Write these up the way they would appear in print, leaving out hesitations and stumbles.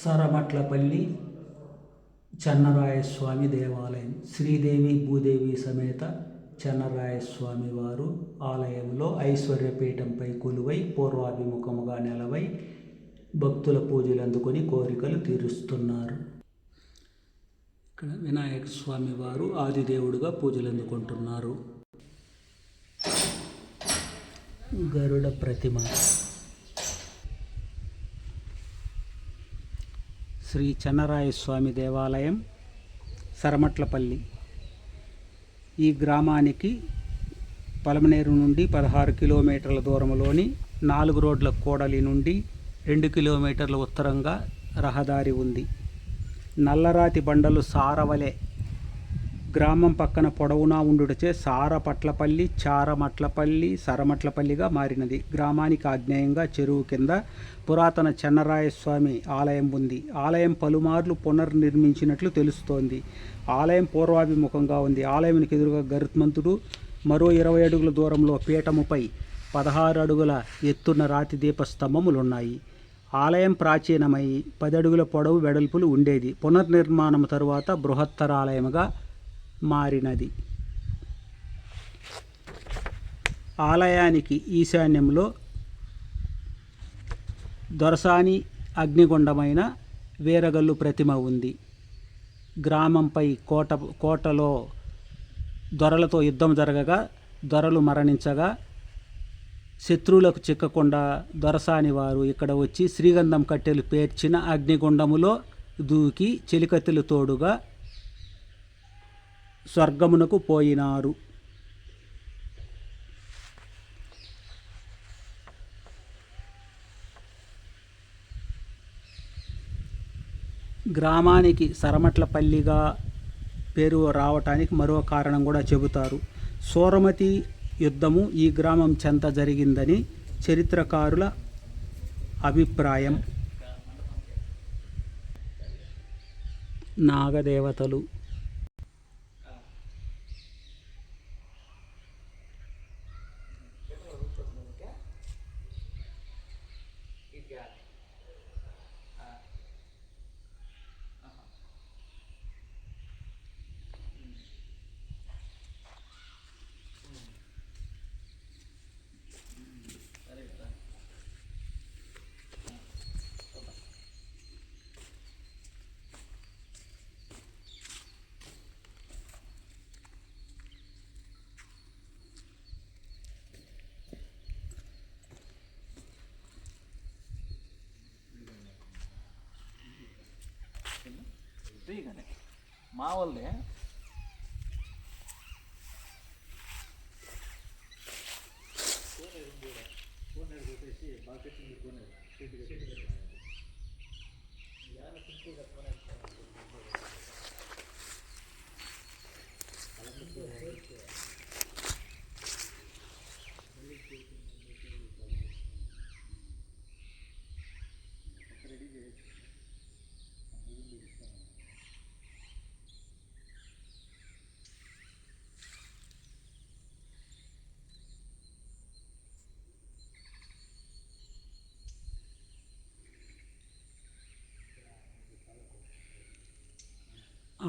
సరమట్లపల్లి చెన్నరాయస్వామి దేవాలయం. శ్రీదేవి భూదేవి సమేత చెన్నరాయస్వామి వారు ఆలయంలో ఐశ్వర్యపీఠంపై కొలువై పూర్వాభిముఖముగా నిలవై భక్తుల పూజలు అందుకొని కోరికలు తీరుస్తున్నారు. ఇక్కడ వినాయక స్వామి వారు ఆదిదేవుడుగా పూజలు అందుకుంటున్నారు. గరుడ ప్రతిమ. శ్రీ చెన్నరాయస్వామి దేవాలయం, సరమట్లపల్లి. ఈ గ్రామానికి పలమనేరు నుండి 16 కిలోమీటర్ల దూరంలోని 4 రోడ్ల కూడలి నుండి 2 కిలోమీటర్ల ఉత్తరంగా రహదారి ఉంది. నల్లరాతి బండలు సారవలె గ్రామం పక్కన పొడవునా ఉండుటచే సారపట్లపల్లి, చారమట్లపల్లి, సరమట్లపల్లిగా మారినది. గ్రామానికి ఆగ్నేయంగా చెరువు కింద పురాతన చెన్నరాయస్వామి ఆలయం ఉంది. ఆలయం పలుమార్లు పునర్నిర్మించినట్లు తెలుస్తోంది. ఆలయం పూర్వాభిముఖంగా ఉంది. ఆలయానికి ఎదురుగా గరుత్మంతుడు, మరో 20 అడుగుల దూరంలో పీఠముపై 16 అడుగుల ఎత్తున్న రాతి దీపస్తంభములున్నాయి. ఆలయం ప్రాచీనమై 10 అడుగుల పొడవు వెడల్పులు ఉండేది. పునర్నిర్మాణం తరువాత బృహత్తరాలయముగా మారినది. ఆలయానికి ఈశాన్యంలో దొరసాని అగ్నిగుండమైన వీరగల్లు ప్రతిమ ఉంది. గ్రామంపై కోటలో దొరలతో యుద్ధం జరగగా దొరలు మరణించగా శత్రువులకు చిక్కకుండా దొరసాని వారు ఇక్కడ వచ్చి శ్రీగంధం కట్టెలు పేర్చిన అగ్నిగుండములో దూకి చెలికత్తెలు తోడుగా స్వర్గమునకు పోయినారు. గ్రామానికి సరమట్లపల్లిగా పేరు రావటానికి మరో కారణం కూడా చెబుతారు. సూరమతి యుద్ధము ఈ గ్రామం చెంత జరిగిందని చరిత్రకారుల అభిప్రాయం. నాగదేవతలు. మా వాళ్ళే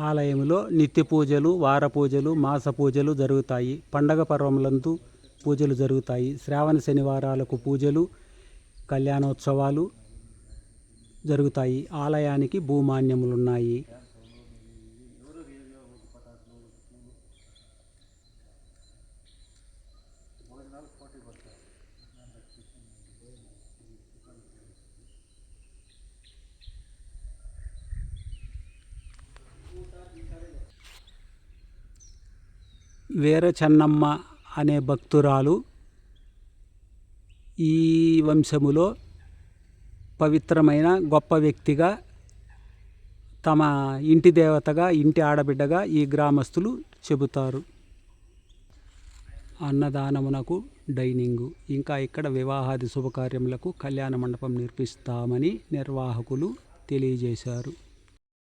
ఆలయంలో నిత్య పూజలు, వార పూజలు, మాస పూజలు జరుగుతాయి. పండగ పర్వములందు పూజలు జరుగుతాయి. శ్రావణ శనివారాలకు పూజలు, కళ్యాణోత్సవాలు జరుగుతాయి. ఆలయానికి భూమాన్యములున్నాయి. వీర చెన్నమ్మ అనే భక్తురాలు ఈ వంశములో పవిత్రమైన గొప్ప వ్యక్తిగా, తమ ఇంటి దేవతగా, ఇంటి ఆడబిడ్డగా ఈ గ్రామస్తులు చెబుతారు. అన్నదానమునకు డైనింగు, ఇంకా ఇక్కడ వివాహాది శుభకార్యములకు కళ్యాణ మండపం నిర్మిస్తామని నిర్వాహకులు తెలియజేశారు.